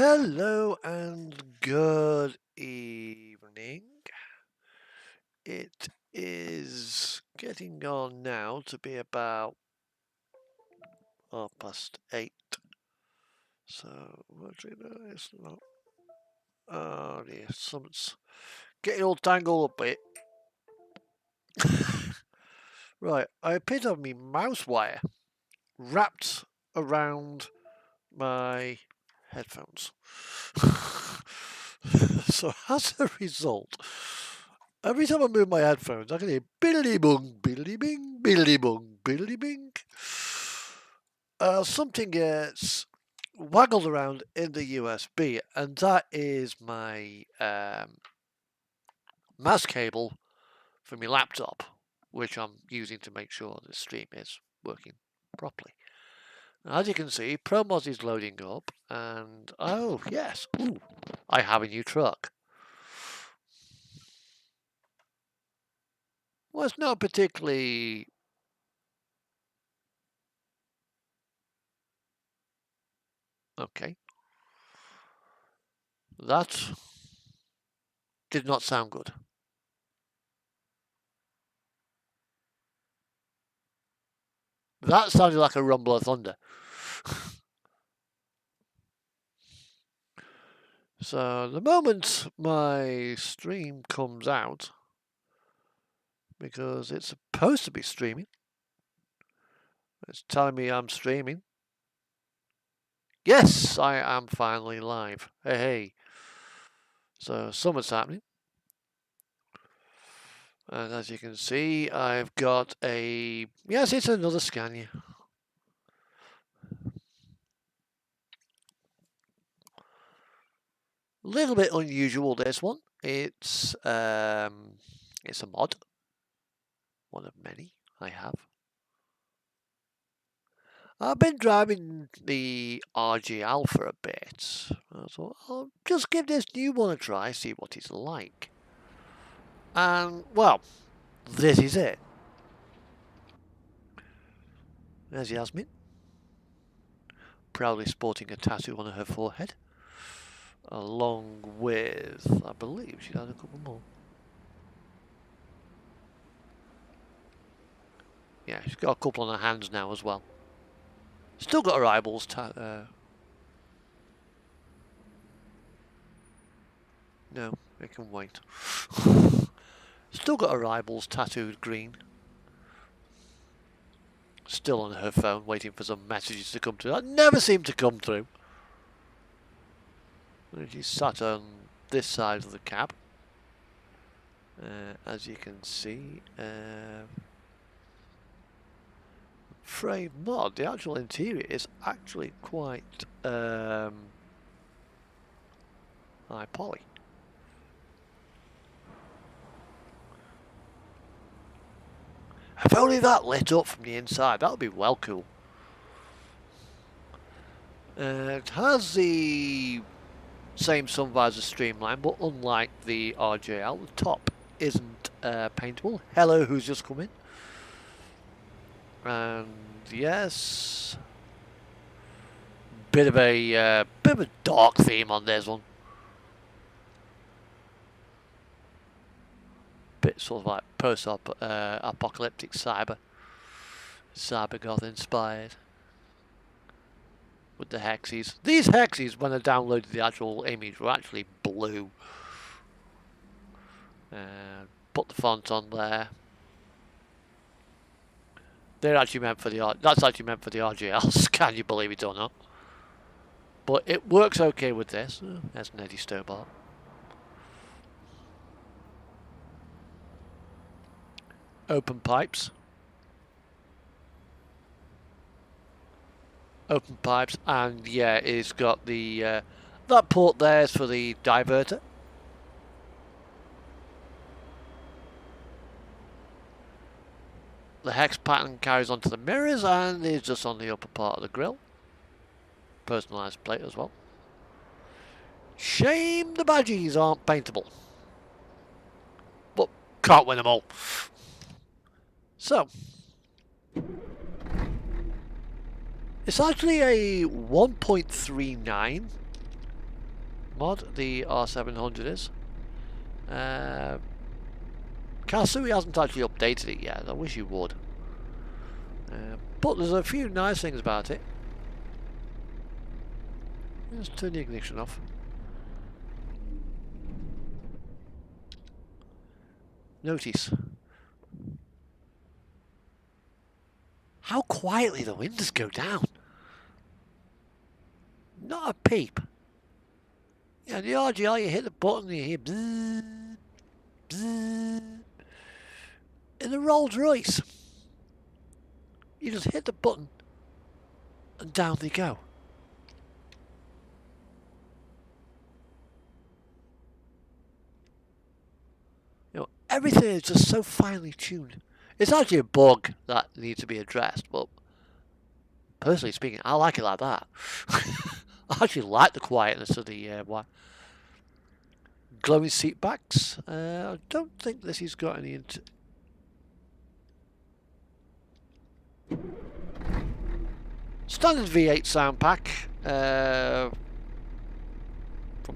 Hello and good evening. It is getting on now to be about 8:30. So, it's not. Oh dear, something's getting all tangled up it. Right, I appear to have my mouse wire wrapped around my headphones. So, as a result, every time I move my headphones, I can hear biddly bung, biddly bing, biddly bung, biddly bing. Something gets waggled around in the USB, and that is my mouse cable for my laptop, which I'm using to make sure the stream is working properly. As you can see, Promos is loading up, and oh yes, ooh, I have a new truck. Well, it's not particularly. Okay. That did not sound good. That sounded like a rumble of thunder. So the moment my stream comes out, because it's supposed to be streaming, it's telling me I'm streaming. Yes, I am finally live. Hey. So something's happening. And as you can see, I've got a... Yes, it's another Scania. A little bit unusual, this one. It's a mod. One of many I have. I've been driving the RGL for a bit. I thought, I'll just give this new one a try, see what it's like. And, well, this is it. There's Yasmin, proudly sporting a tattoo on her forehead, along with, I believe she has a couple more. Yeah, she's got a couple on her hands now as well. Still got her eyeballs no, it can wait. Still got her eyeballs tattooed green. Still on her phone, waiting for some messages to come through. That never seem to come through. She's sat on this side of the cab. As you can see, frame mod. The actual interior is actually quite high poly. If only that lit up from the inside, that would be well cool. It has the same sun visor streamline, but unlike the RJL, the top isn't paintable. Hello, who's just come in? And yes, bit of a dark theme on this one. Bit sort of like post-apocalyptic cybergoth inspired. With the hexes. These hexes, when I downloaded the actual image, were actually blue. Put the font on there. They're actually meant for the that's actually meant for the RGLs. Can you believe it or not? But it works okay with this. There's Neddy Stobart. Open pipes. Open pipes, and yeah, it's got the that port there is for the diverter. The hex pattern carries onto the mirrors and is just on the upper part of the grille. Personalised plate as well. Shame the badges aren't paintable. But can't win them all. So, it's actually a 1.39 mod, the R700 is. Kasui hasn't actually updated it yet. I wish he would. But there's a few nice things about it. Let's turn the ignition off. Notice how quietly the windows go down. Not a peep. Yeah, the RGR, you hit the button, you hear bzzz, bzzz. In the Rolls Royce, you just hit the button and down they go. You know, everything is just so finely tuned. It's actually a bug that needs to be addressed, but personally speaking, I like it like that. I actually like the quietness of the glowing seat backs. I don't think this has got any. Standard V8 sound pack from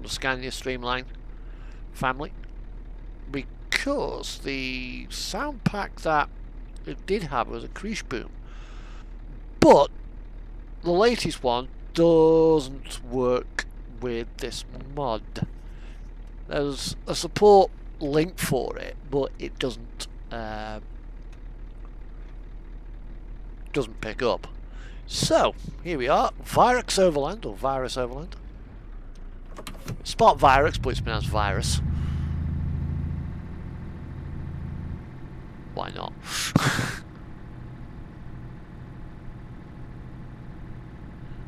the Scania Streamline family, because the sound pack that it did have was a Krish boom, but the latest one doesn't work with this mod. There's a support link for it, but it doesn't pick up. So here we are, Virux Overland, or Virus Overland. It's spelled Virux, but it's pronounced Virus. Why not?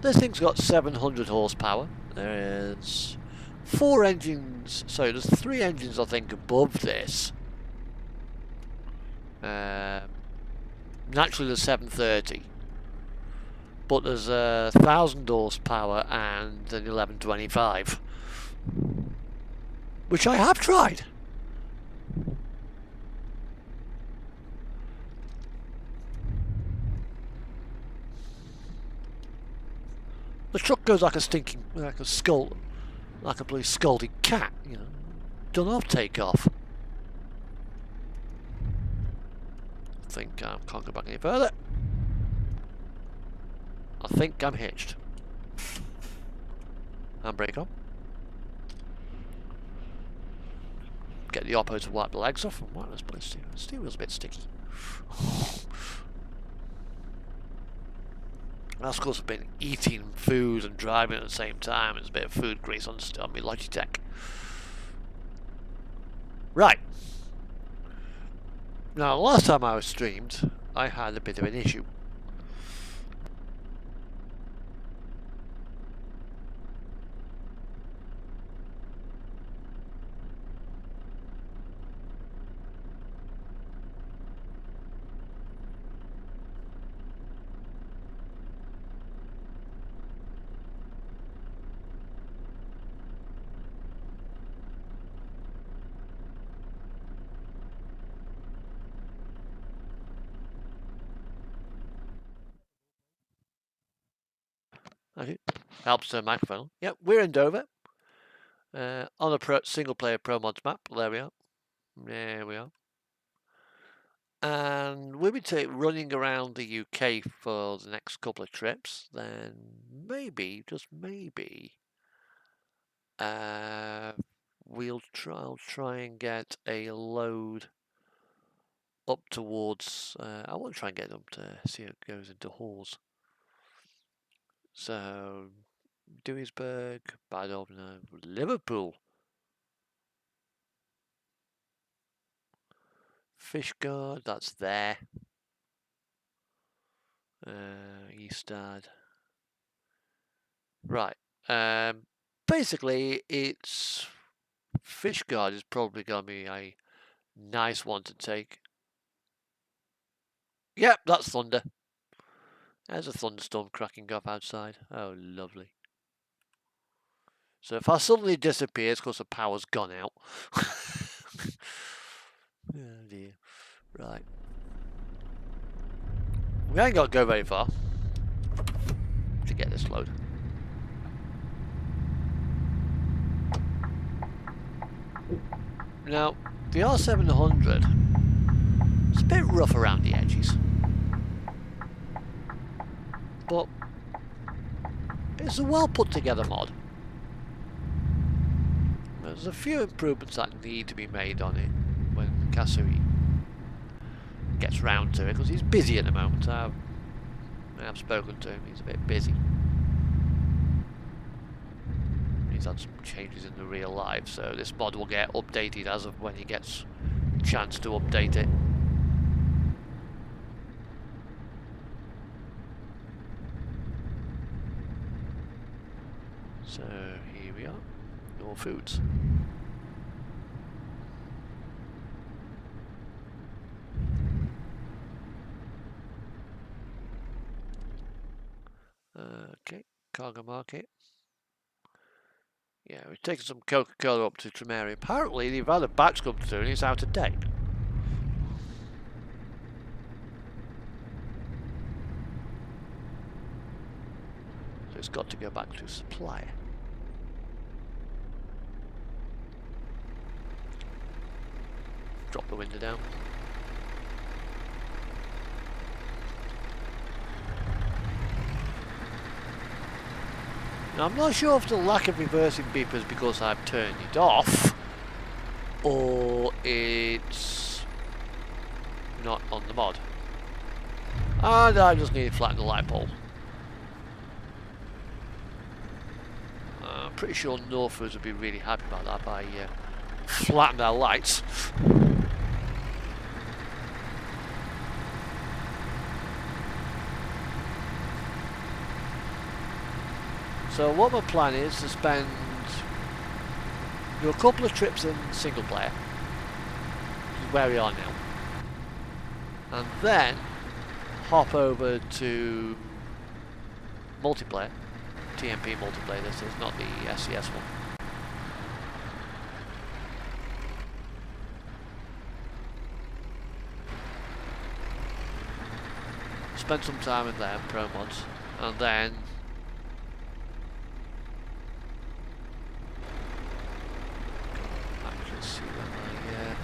This thing's got 700 horsepower. There's 4 engines, sorry, there's 3 engines I think above this. Naturally there's 730. But there's 1,000 horsepower and an 1125. Which I have tried. The truck goes like a stinking, like a bloody scalded cat, you know. Done off takeoff. I think I can't go back any further. I think I'm hitched. Handbrake on. Get the oppo to wipe the legs off and wipe this bloody steering. The steering wheel's a bit sticky. That's of course I've been eating food and driving at the same time. There's a bit of food grease on my Logitech. Right. Now, last time I was streamed, I had a bit of an issue. Okay. Helps the microphone. Yep, we're in Dover. On a single player Pro Mods map. There we are. There we are. And we'll be running around the UK for the next couple of trips. Then maybe, just maybe, I'll try and get a load up towards. I want to try and get them to see how it goes into Halls. So, Duisburg, Bad Opener, Liverpool, Fishguard, that's there. Eastad. Right. Basically, it's Fishguard is probably going to be a nice one to take. Yep, that's thunder. There's a thunderstorm cracking up outside. Oh, lovely. So if I suddenly disappear, it's because the power's gone out. Oh dear. Right. We ain't got to go very far to get this load. Now, the R700, it's a bit rough around the edges, but it's a well put together mod. There's a few improvements that need to be made on it when Kasui gets round to it, because he's busy at the moment. I have spoken to him, he's a bit busy. He's had some changes in the real life, so this mod will get updated as of when he gets a chance to update it. So here we are, more foods. Okay, cargo market. Yeah, we've taken some Coca-Cola up to Tremere. Apparently, they've had a batch come through and it's out of date. So it's got to go back to supplier. Drop the window down. Now, I'm not sure if the lack of reversing beeper is because I've turned it off, or it's not on the mod. And I just need to flatten the light pole. I'm pretty sure Northers would be really happy about that if I flatten their lights. So what my plan is to do a couple of trips in single player, which is where we are now, and then hop over to multiplayer, TMP multiplayer. This is not the SCS one. Spend some time in there, pro mods, and then see where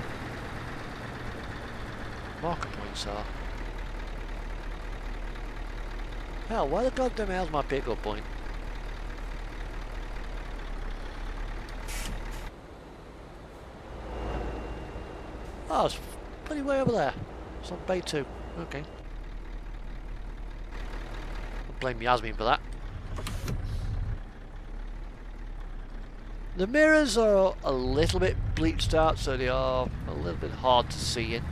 my marker points are. Hell, why the goddamn hell's my pickup point? Oh, it's bloody way over there. It's on bay 2. Okay. I'll blame Yasmin for that. The mirrors are a little bit bleached out, so they are a little bit hard to see in.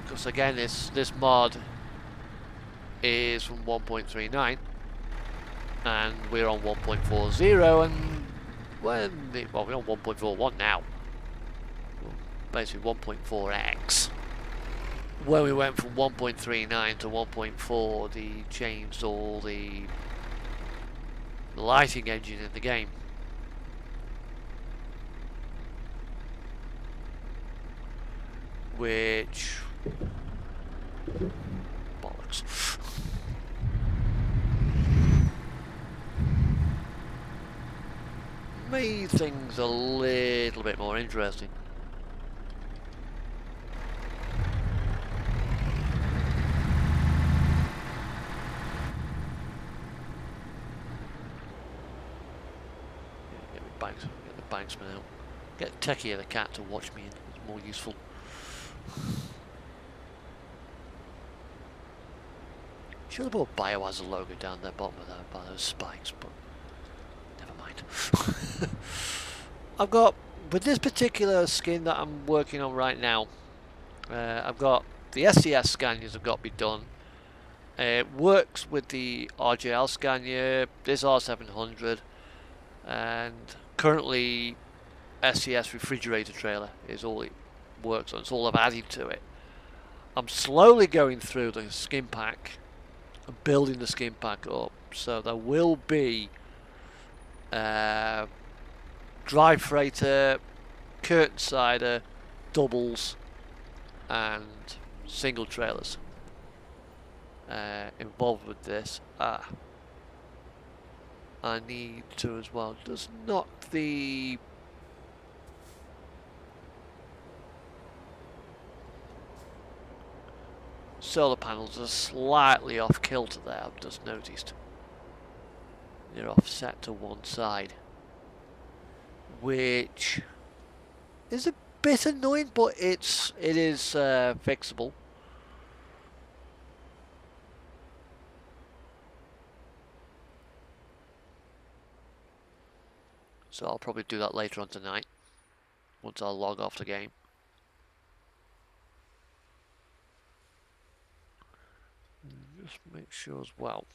Because again, this mod is from 1.39 and we're on 1.40, and well, we're on 1.41 now. Well, basically 1.4x. When we went from 1.39 to 1.4, they changed all the lighting engine in the game. Which bollocks. Made things a little bit more interesting. Get the banksman out. Get Techie the cat to watch me, it's more useful. Should have bought Biohazard logo down the bottom of that by those spikes, but never mind. I've got, with this particular skin that I'm working on right now, I've got the SCS scanners have got to be done. It works with the RJL scanner, this R700, and currently SCS refrigerator trailer is all it works on. It's all I've added to it. I'm slowly going through the skin pack and building the skin pack up, so there will be drive freighter, curtain sider, doubles and single trailers involved with this. I need to as well just knock the solar panels are slightly off kilter there, I've just noticed. They're offset to one side, which is a bit annoying, but it is fixable. So I'll probably do that later on tonight, once I'll log off the game. Just make sure as well.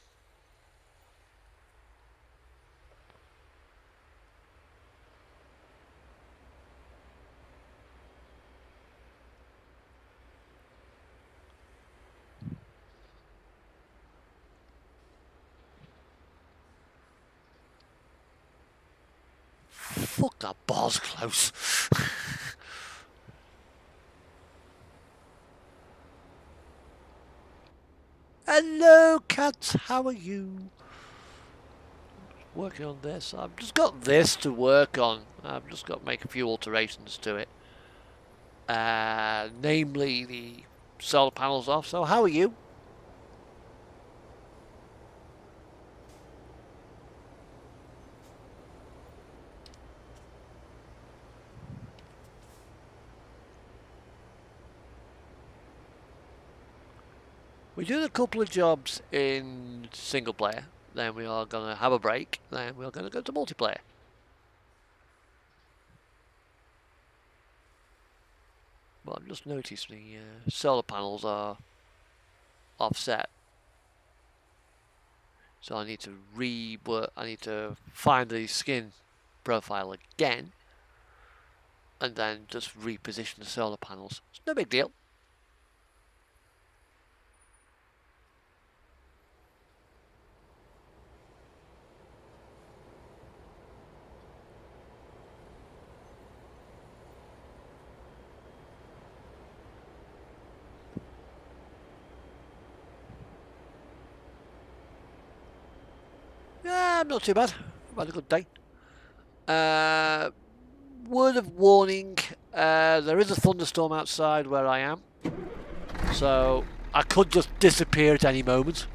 Fuck, that bar's close. Hello, cats, how are you? Working on this. I've just got this to work on. I've just got to make a few alterations to it. Namely the solar panels off. So how are you? We're doing a couple of jobs in single player, then we are going to have a break, then we're going to go to multiplayer. But I've just noticed the solar panels are offset. So I need to rework, I need to find the skin profile again, and then just reposition the solar panels. It's no big deal. Yeah, not too bad. I've had a good day. Word of warning, there is a thunderstorm outside where I am. So I could just disappear at any moment.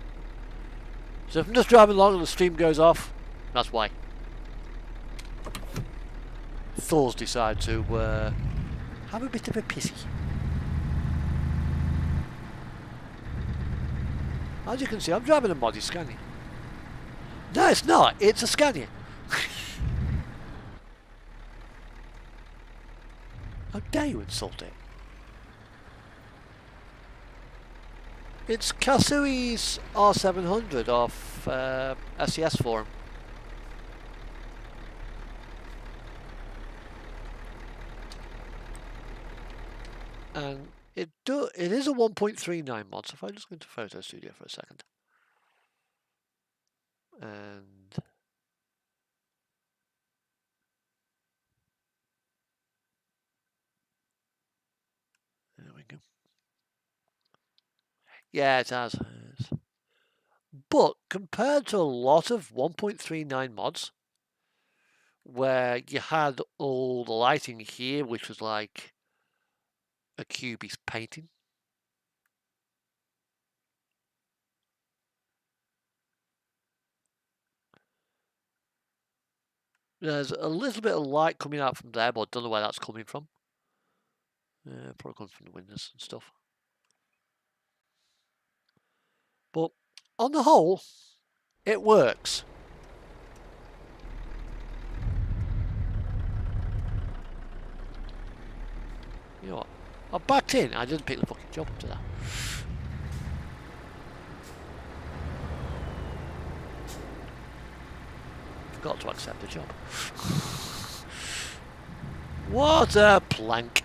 So if I'm just driving along and the stream goes off, that's why. Thor's decide to have a bit of a pissy. As you can see, I'm driving a moddy Scania. No, it's not. It's a Scania. How dare you insult it? It's Kasui's R700 off SES forum. And it is a 1.39 mod, so if I just go into Photo Studio for a second. And there we go. Yeah, it has. But compared to a lot of 1.39 mods, where you had all the lighting here, which was like a cubist painting. There's a little bit of light coming out from there, but I don't know where that's coming from. Probably comes from the windows and stuff. But on the whole, it works. You know what? I backed in. I didn't pick the fucking job up to that. Forgot to accept the job. What a plank.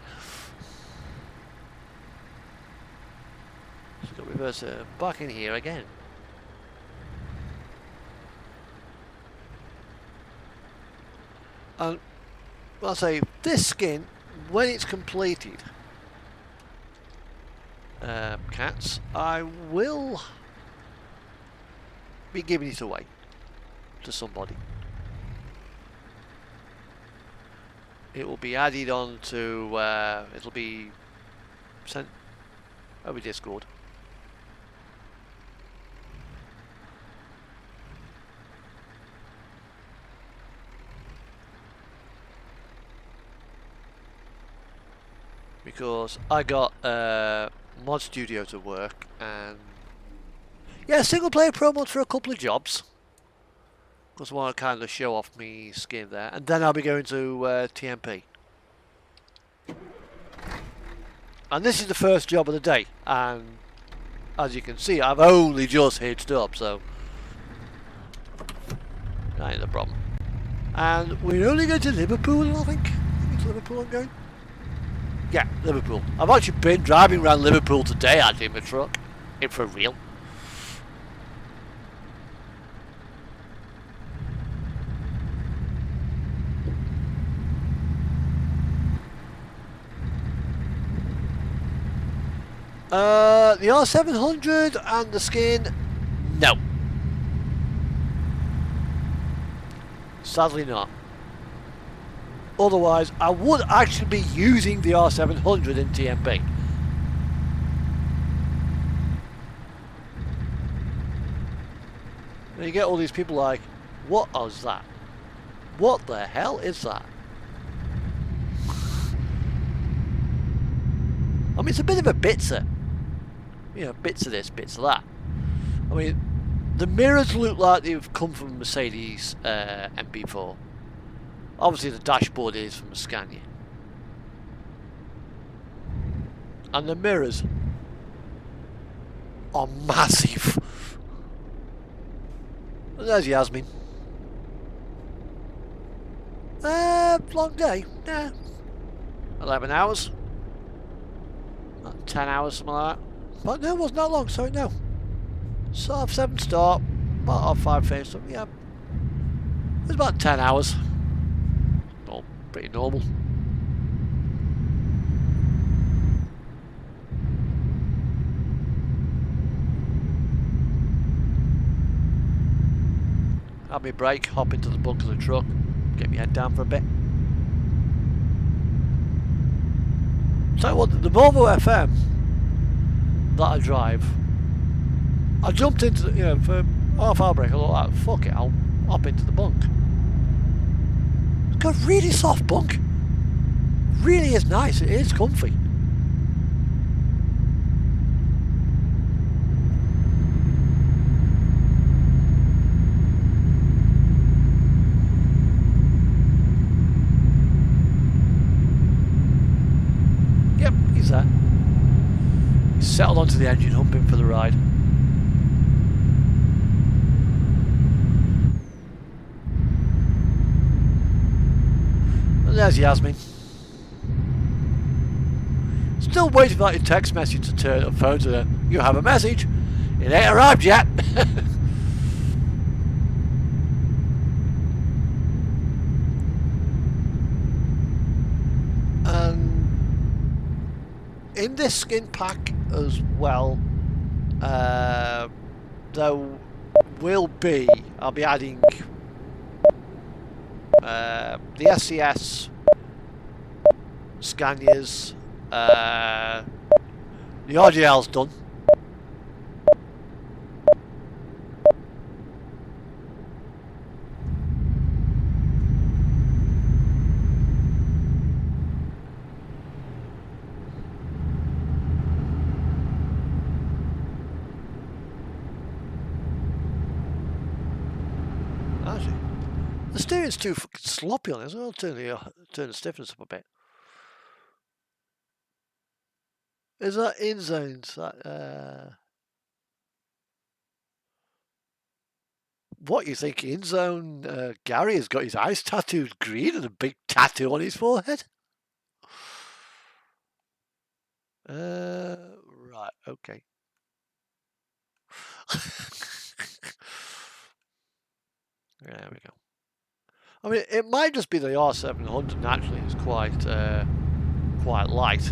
So got reverser back in here again. And I'll say this skin, when it's completed, cats, I will be giving it away to somebody. It will be added on to, it'll be sent over Discord. Because I got Mod Studio to work, and yeah, single player pro mod for a couple of jobs. Because I want to kind of show off me skin there, and then I'll be going to TMP. And this is the first job of the day, and as you can see, I've only just hitched up, so that ain't the problem. And we're only going to Liverpool, I think. It's Liverpool I'm going. Yeah, Liverpool. I've actually been driving around Liverpool today, actually, in my truck. For real. The R700 and the skin, no. Sadly not. Otherwise, I would actually be using the R700 in TMP. And you get all these people like, what is that? What the hell is that? I mean, it's a bit of a bitzer. You know, bits of this, bits of that. I mean, the mirrors look like they've come from Mercedes MP4. Obviously, the dashboard is from a Scania. And the mirrors are massive. And there's Yasmin. Long day. Yeah. 11 hours. 10 hours, something like that. But no, it wasn't that long, sorry, no. So 7 start, about 5 finish, so yeah. It was about 10 hours. Oh, pretty normal. Have me break, hop into the bunk of the truck, get my head down for a bit. So what, the Volvo FM that I drive, I jumped into the, you know, for half hour break, I thought, fuck it, I'll hop into the bunk. It's got a really soft bunk. Really is nice, it is comfy. Yep, he's there. He's settled onto the engine, humping for the ride. And there's Yasmin. Still waiting for that text message to turn up, phone to her. You have a message. It ain't arrived yet. And in this skin pack as well, there will be, I'll be adding the SCS Scanias, the RGL's done. Actually, the steering's too fucking sloppy on it as well. Turn the stiffness up a bit. Is that in zones? What you think? In zone? Gary has got his eyes tattooed green and a big tattoo on his forehead. Right. Okay. There we go. I mean, it might just be the R700 naturally is quite light.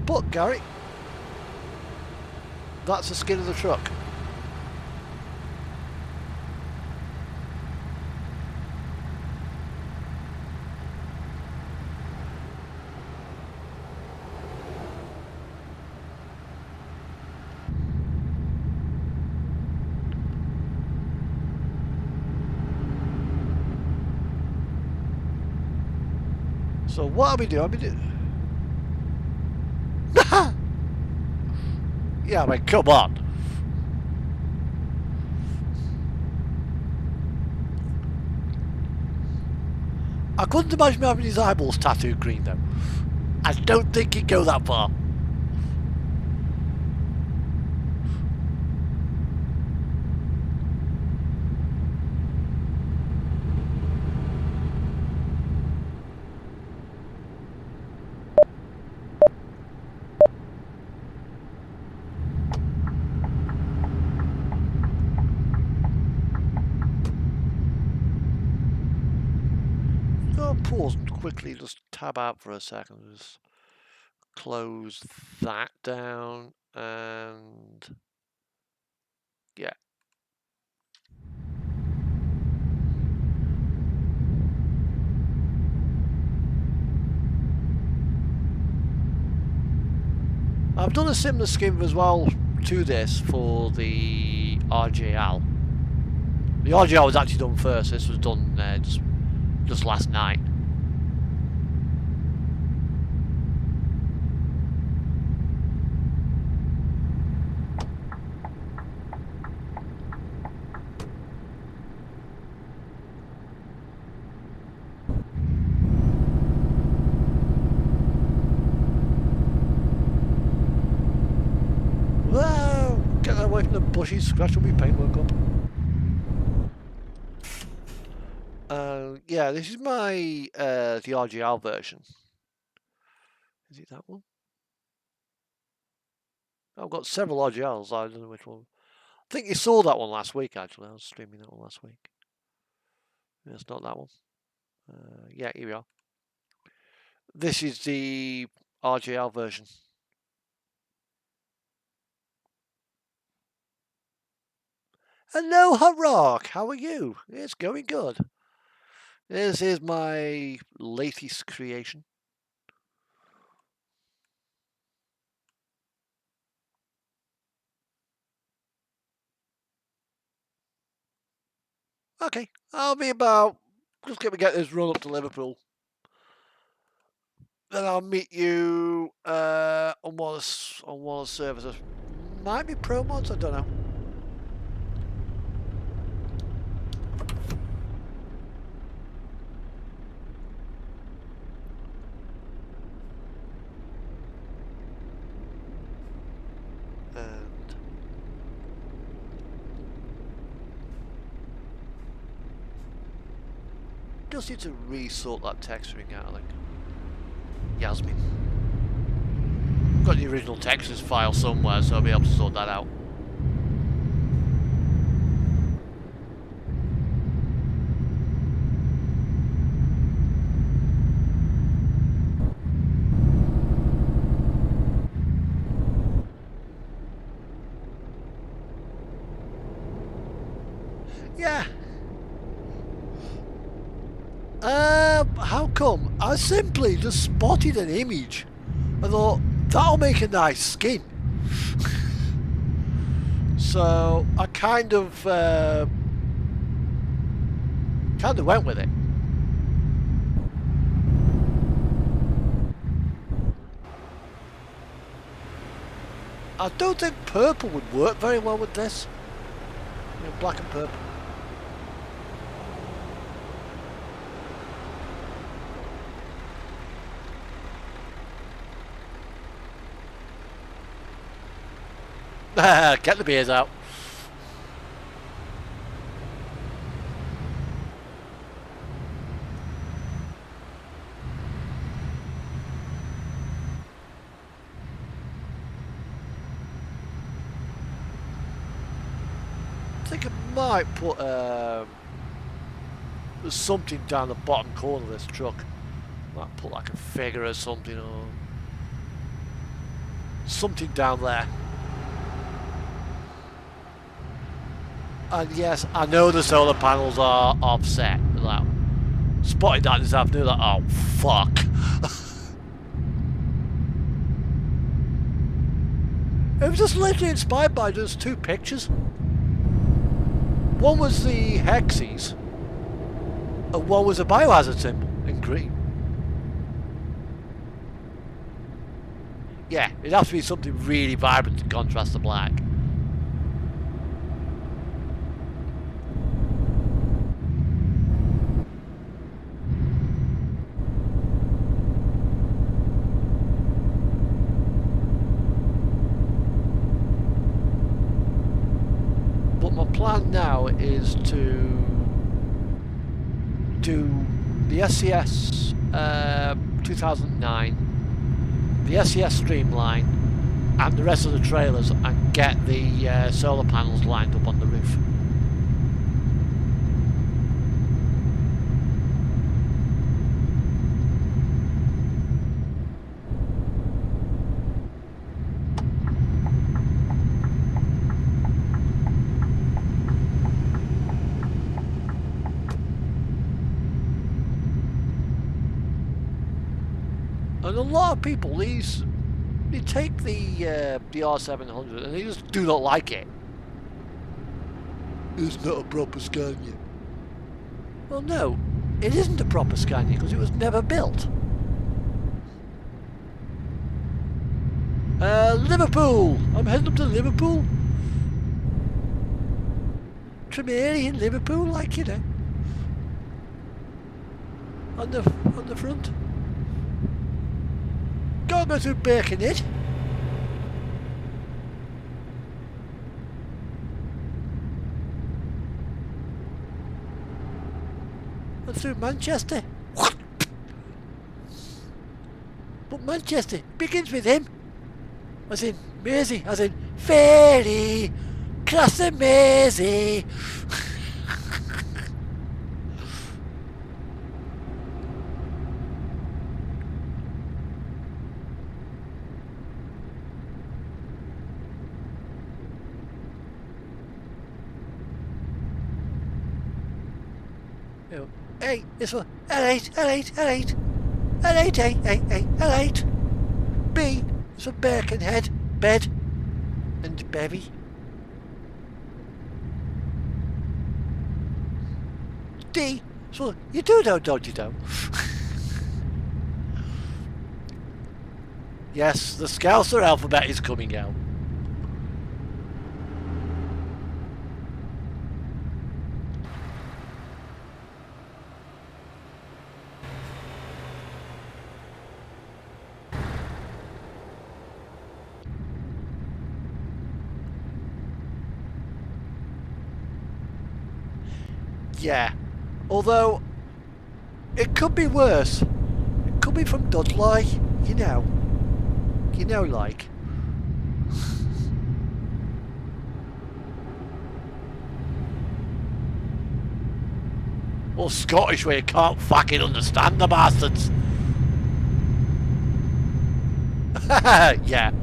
But Gary, That's the skin of the truck. So what are we doing? Yeah, I mean, come on. I couldn't imagine having his eyeballs tattooed green though. I don't think he'd go that far. I'll pause and quickly just tab out for a second. Just close that down and yeah. I've done a similar scheme as well to this for the RJL. The RJL was actually done first. This was done just last night. Whoa! Get that away from the bushes. Scratch all my paintwork up. Yeah, this is my the RGL version. Is it that one? I've got several RGLs. I don't know which one. I think you saw that one last week. Actually, I was streaming that one last week. It's not that one. Yeah, here we are. This is the RGL version. Hello, Hot Rock. How are you? It's going good. This is my latest creation. Okay, I'll be about. Just get this run up to Liverpool. Then I'll meet you on one of the services. Might be Pro Mods, I don't know. And just need to resort that texturing out, I think. Yasmin. I've got the original textures file somewhere, so I'll be able to sort that out. Yeah. How come? I simply just spotted an image. I thought, that'll make a nice skin. So I kind of went with it. I don't think purple would work very well with this. You know, black and purple. Get the beers out. I think I might put something down the bottom corner of this truck. Might put like a figure or something, or something down there. And yes, I know the solar panels are offset. Like, spotted that this afternoon, like, oh fuck. It was just literally inspired by just two pictures. One was the hexes, and one was a biohazard symbol in green. Yeah, it'd have to be something really vibrant to contrast the black. But my plan now is to do the SCS 2009, the SCS Streamline, and the rest of the trailers, and get the solar panels lined up on the roof. And a lot of people, they take the R700 and they just do not like it. It's not a proper Scania. Well, no, it isn't a proper Scania because it was never built. Liverpool! I'm heading up to Liverpool. Tremere in Liverpool, like, you know. On the front. Go through Birkenhead. And through Manchester. But Manchester begins with M. As in Mersey, as in ferry, cross the Mersey. Hey, this one. L8, L8, L8. L8, A, L8. B is for Birkenhead, bed, and bevy. D, so you do know, don't you know? Yes, the Scouser alphabet is coming out. Yeah, although it could be worse. It could be from Dudley, you know, like. Or Scottish where you can't fucking understand the bastards. Yeah.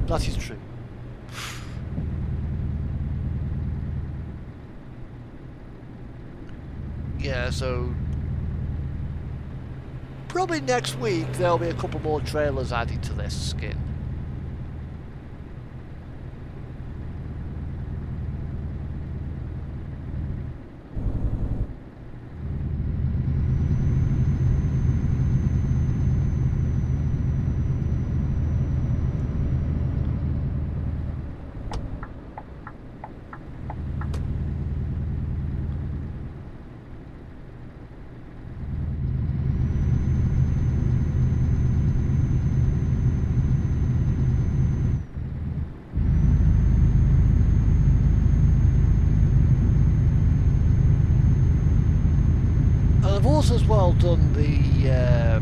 That is true. Yeah, so probably next week there'll be a couple more trailers added to this skin. As well done the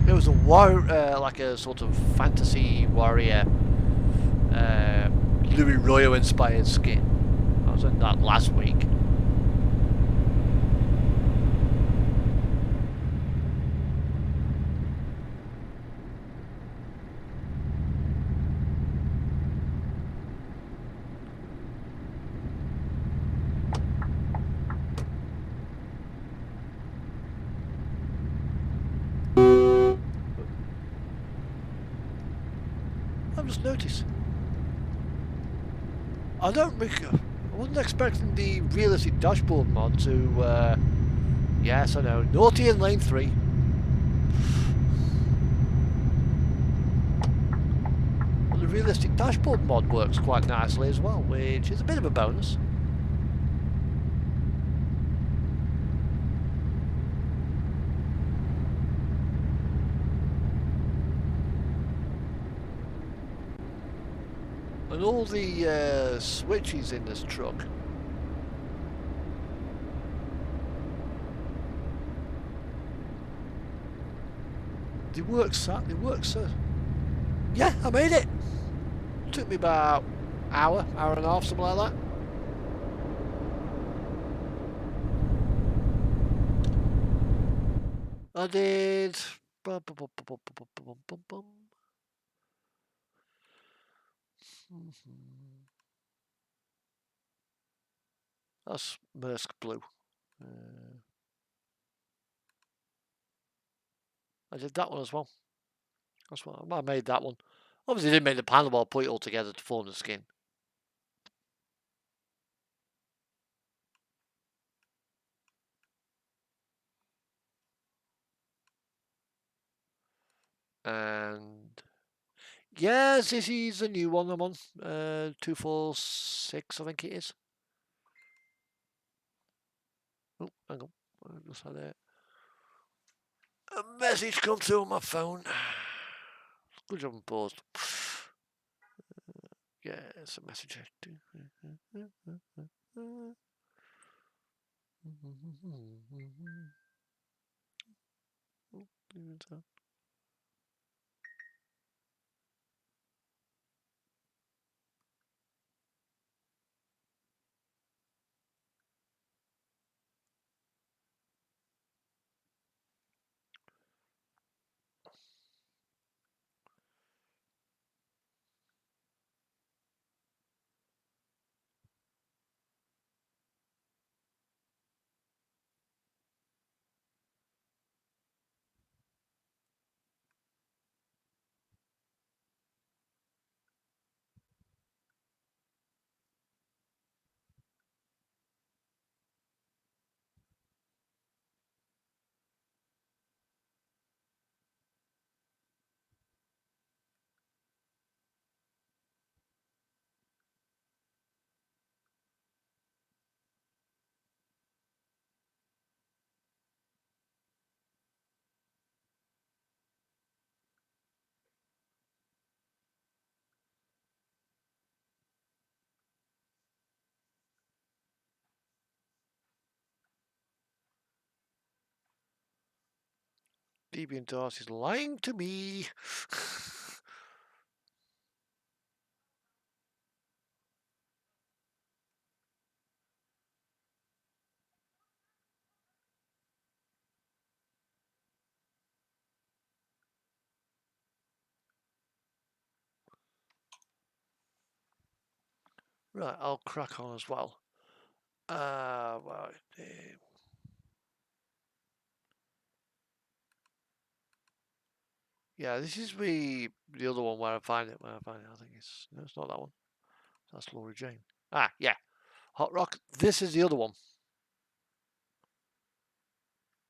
it was a like a sort of fantasy warrior Louis Royo inspired skin. I was in that last week. just noticed. I wasn't expecting the realistic dashboard mod to. Yes, I know. Naughty in lane 3. Well, the realistic dashboard mod works quite nicely as well, which is a bit of a bonus. And all the switches in this truck. They work so. Yeah, I made it. Took me about hour and a half, something like that. I did. That's Maersk Blue. I did that one as well. That's what I made that one. Obviously, didn't make the panel, but I put it all together to form the skin. And yes, this is a new one I'm on. 246, I think it is. Oh, hang on. I just had a message come through on my phone. Good job on paused. Yeah, it's a message. DeviantArt is lying to me. Right, I'll crack on as well. Right. Yeah, this is the other one where I find it. I think it's no, it's not that one. That's Laura Jane. Ah, yeah, Hot Rock. This is the other one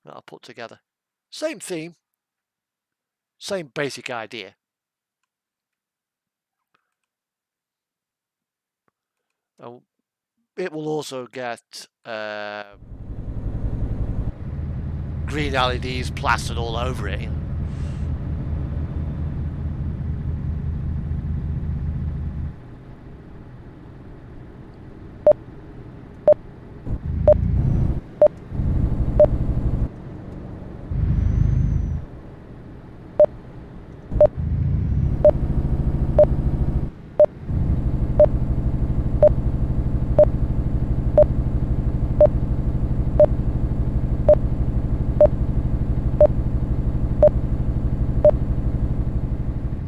that I put together. Same theme, same basic idea. It will also get green LEDs plastered all over it.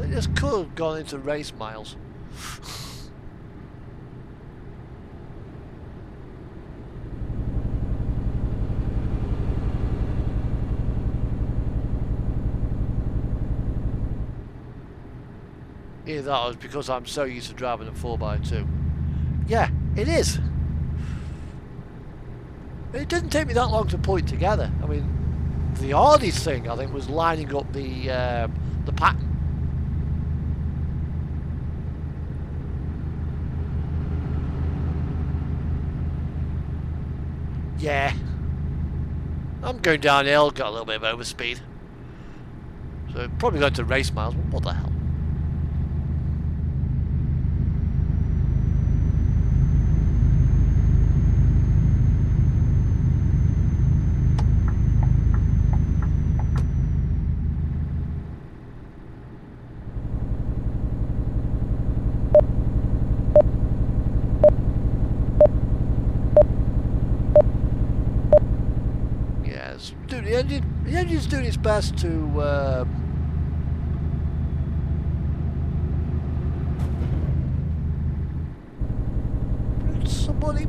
This could have gone into race miles. Either that was because I'm so used to driving a 4x2. Yeah, it is. It didn't take me that long to put it together. I mean, the hardest thing I think was lining up the pattern. Yeah, I'm going downhill, got a little bit of overspeed, so probably going to race miles. But what the hell? The engine's doing its best to somebody.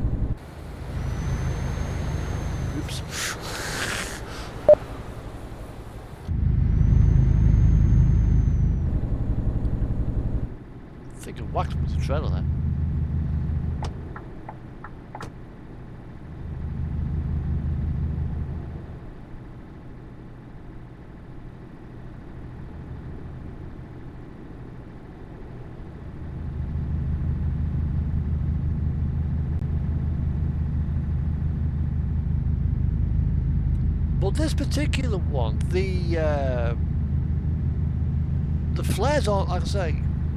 Oops. I think I whacked with the trailer there. Well, this particular one, the flares aren't, like I say,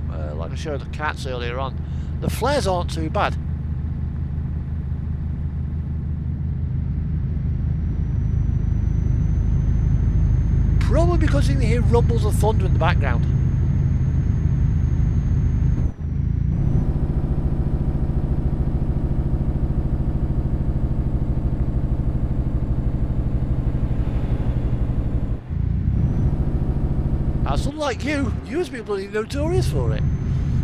like I showed the cats earlier on, the flares aren't too bad. Probably because you can hear rumbles of thunder in the background. As unlike you used to be bloody notorious for it.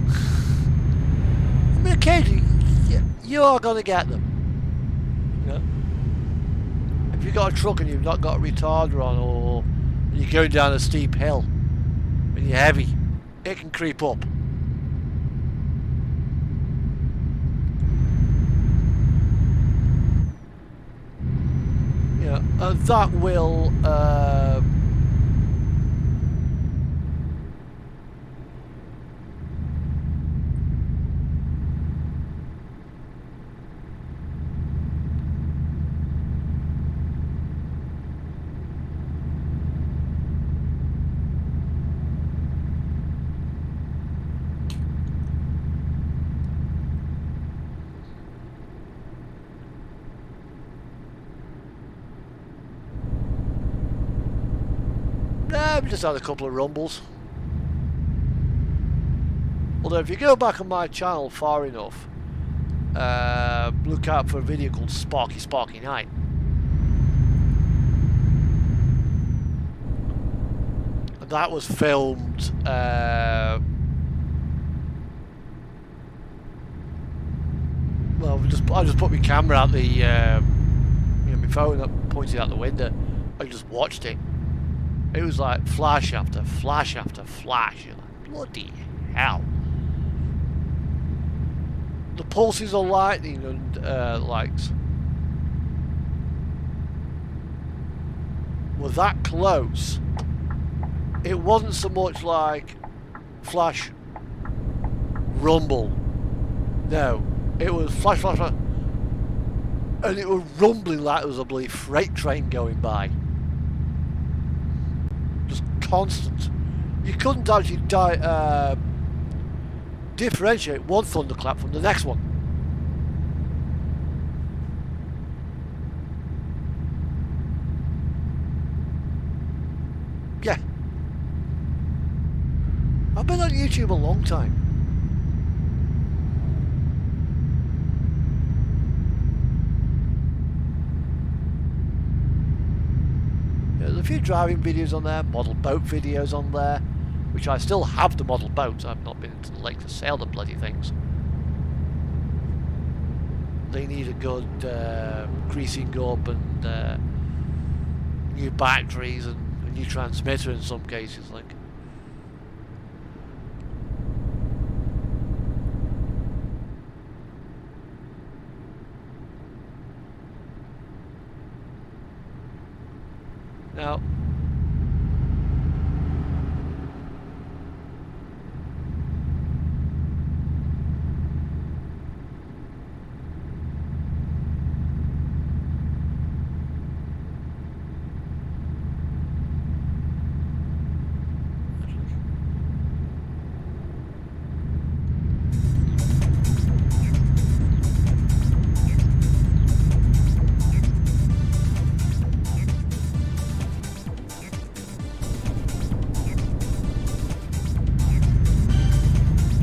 I mean, occasionally, you are going to get them. You know? If you've got a truck and you've not got a retarder on, or you're going down a steep hill, and you're heavy, it can creep up. Yeah, and that will... we just had a couple of rumbles. Although if you go back on my channel far enough, look out for a video called Sparky Night. And that was filmed well, I just put my camera out the my phone up, pointed out the window. I just watched it. It was like flash after flash after flash. You're like, bloody hell. The pulses of lightning and lights were that close. It wasn't so much like flash, rumble. No, it was flash, flash, flash. And it was rumbling like there was a bloody freight train going by. Constant. You couldn't actually differentiate one thunderclap from the next one. Yeah. I've been on YouTube a long time. There's a few driving videos on there, model boat videos on there, which I still have the model boats. I've not been into the lake to sail the bloody things. They need a good greasing up and new batteries and a new transmitter in some cases. Like, Now,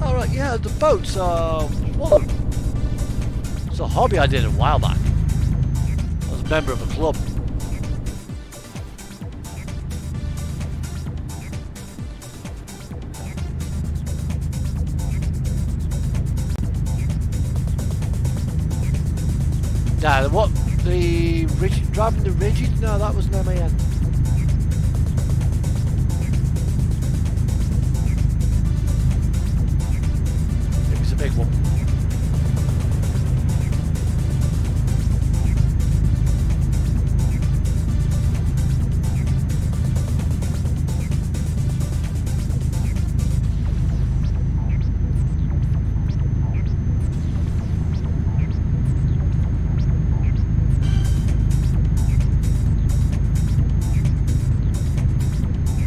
alright, yeah, the boats are one of it's a hobby I did a while back. I was a member of a club. Now, what the rigid, driving the rigid? No, that was an MAN. It was a big one.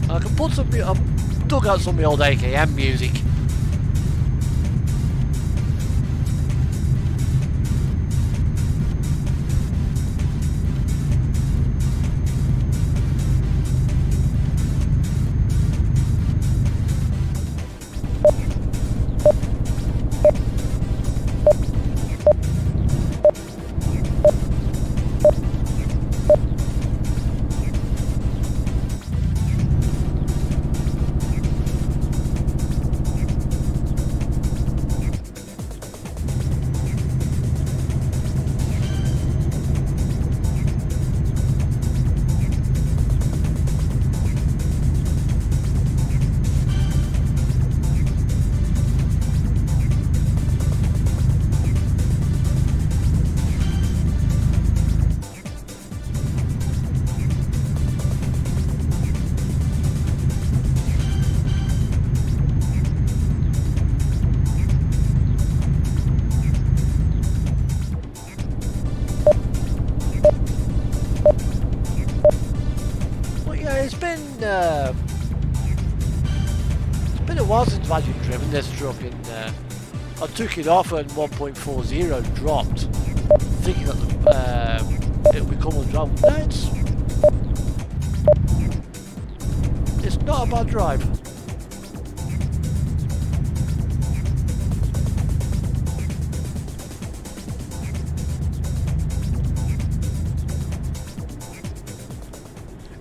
I can put some. I've dug out some of the old AKM music. It's been a while since I've driven this truck, and I took it off and 1.40 dropped, thinking that it would become undrivable. No, it's not a bad drive.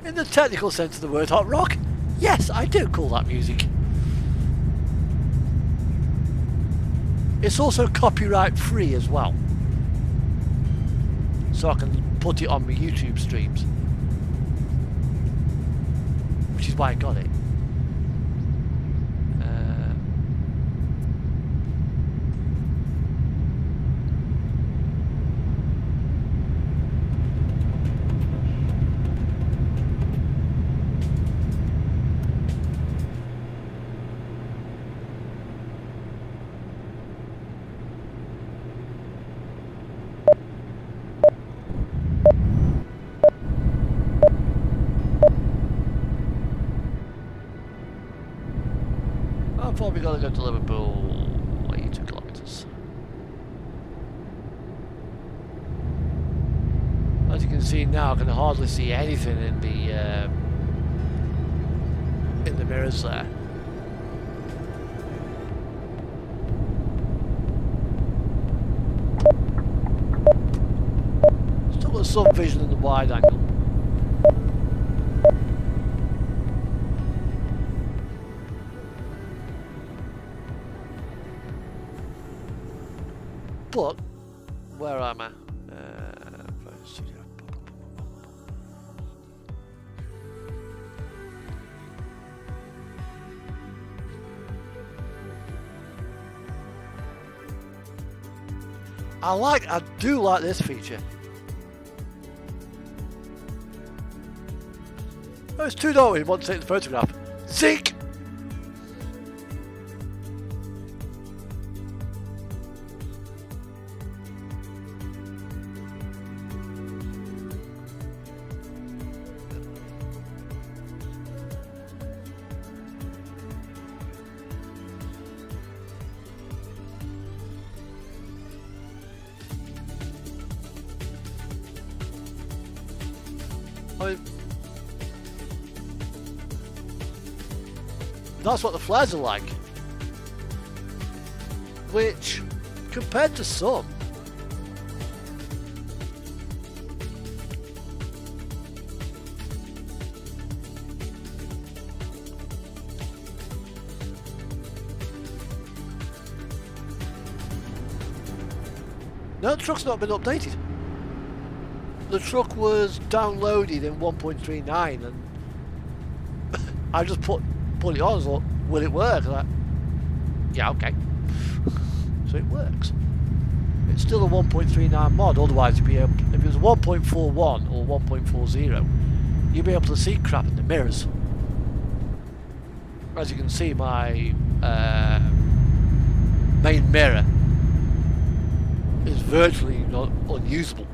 In the technical sense of the word hot rock, yes, I do call that music. It's also copyright free as well, so I can put it on my YouTube streams, which is why I got it. I've probably got to go to Liverpool 82 kilometres. As you can see now, I can hardly see anything in the mirrors there. Still got some vision in the wide angle. But where am I? I do like this feature. Oh, it's too dark when you want to take the photograph. Zeke! That's what the flares are like. Which, compared to some, no, the truck's not been updated. The truck was downloaded in 1.39 and I just put it on and thought, will it work? And yeah, okay. So it works. It's still a 1.39 mod, otherwise it'd be able, if it was 1.41 or 1.40, you'd be able to see crap in the mirrors. As you can see, my main mirror is virtually not unusable.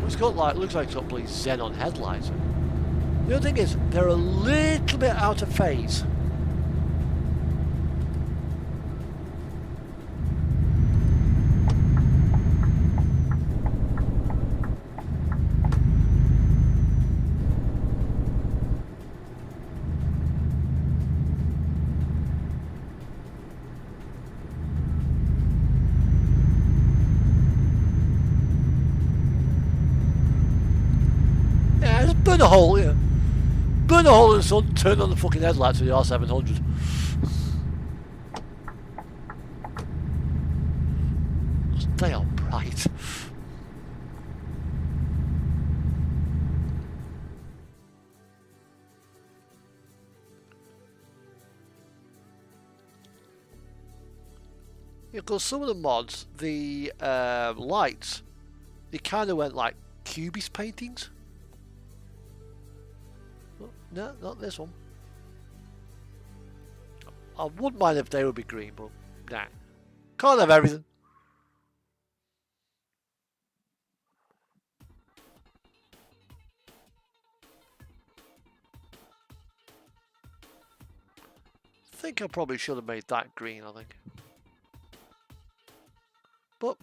It's got like, looks like it's got bloody xenon headlights. The other thing is, they're a little bit out of phase. Burn a hole, yeah. Burn a hole in the sun, turn on the fucking headlights of the R700. They are bright. Yeah, because some of the mods, the lights, they kind of went like cubist paintings. No, not this one. I wouldn't mind if they would be green, but nah. Can't have everything. I think I probably should have made that green, I think. But,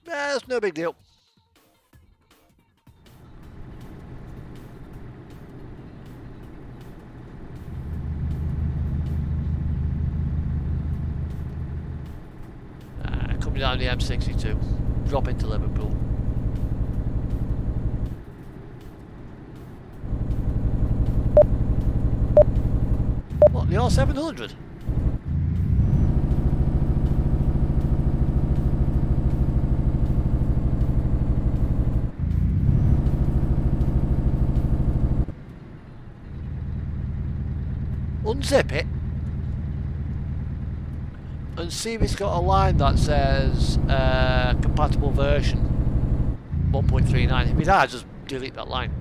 yeah, it's no big deal. Down the M62, drop into Liverpool. What, the R700? Unzip it and see if it's got a line that says compatible version 1.39. If it has, just delete that line.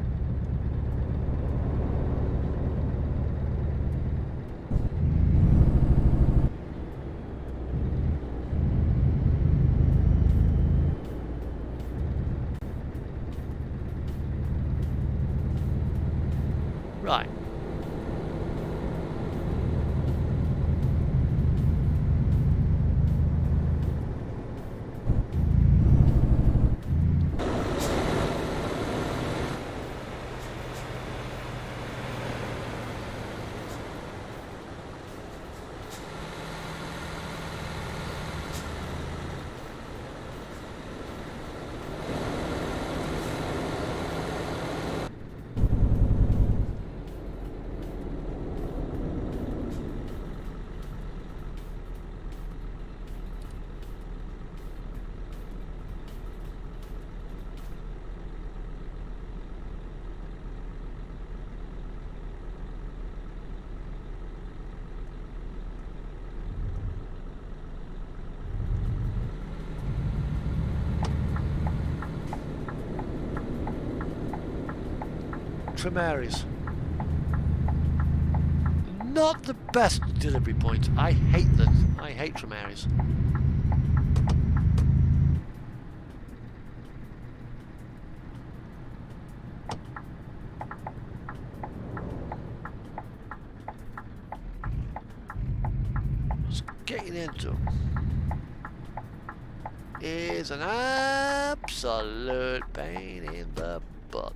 Right. Tremaries. Not the best delivery point. I hate them. I hate Tremaries. Just getting into them is an absolute pain in the butt.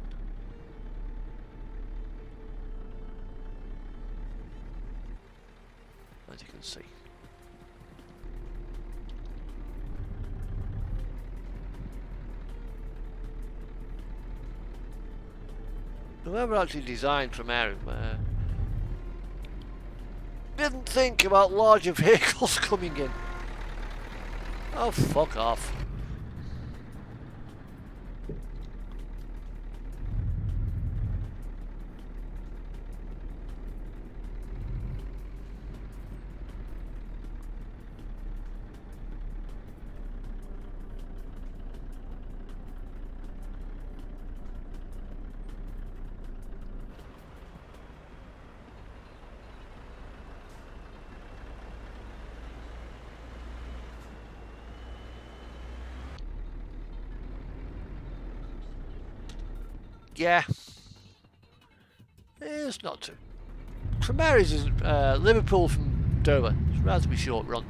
As you can see. Whoever actually designed Tremere didn't think about larger vehicles coming in. Oh, fuck off. Yeah. It's not too. Tremary's is Liverpool from Dover. It's a relatively short run.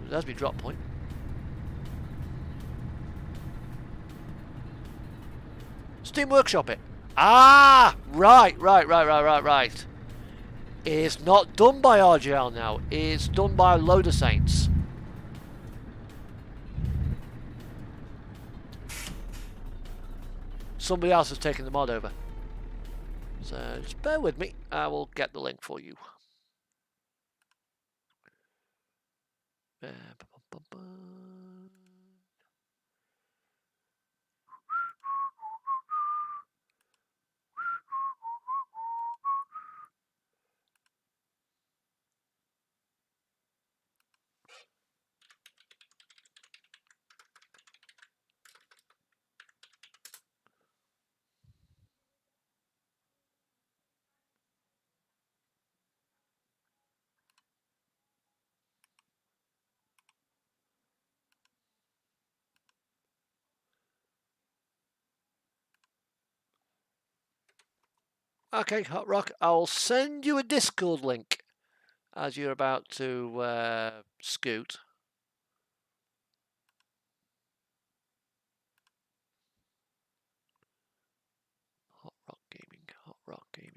There's my drop point. Steam Workshop it. Ah! Right. It's not done by RGL now. It's done by Loader Saints. Somebody else has taken the mod over. So just bear with me. I will get the link for you. Okay, Hot Rock, I'll send you a Discord link as you're about to scoot. Hot Rock Gaming, Hot Rock Gaming.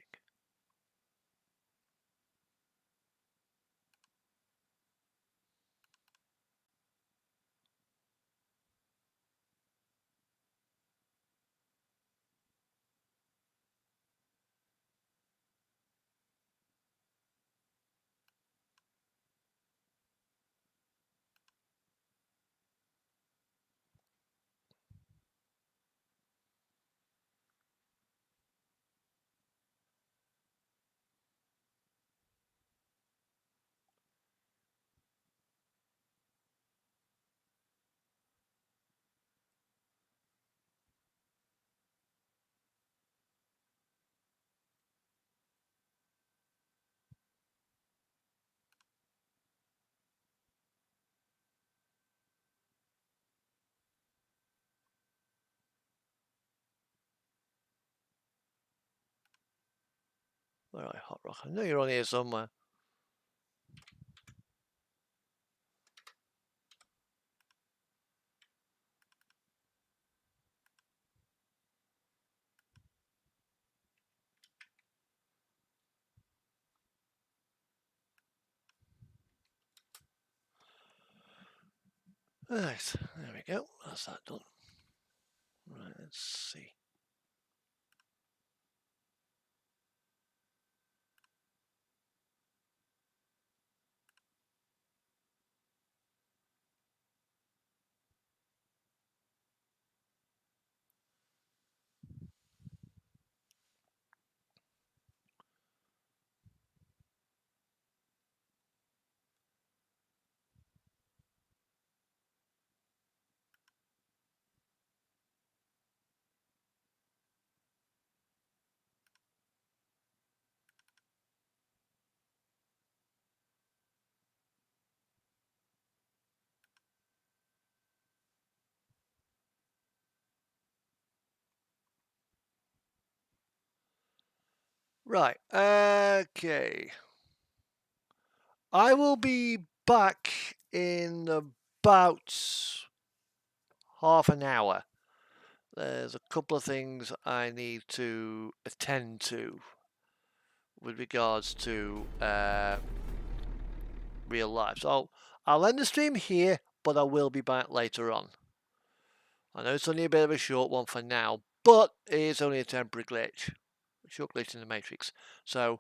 Where are you, Hot Rock? I know you're on here somewhere. Right, there we go. That's that done. Right, let's see. Right, okay. I will be back in about half an hour. There's a couple of things I need to attend to with regards to real life. So I'll end the stream here, but I will be back later on. I know it's only a bit of a short one for now, but it is only a temporary glitch. A short glitch in the Matrix. So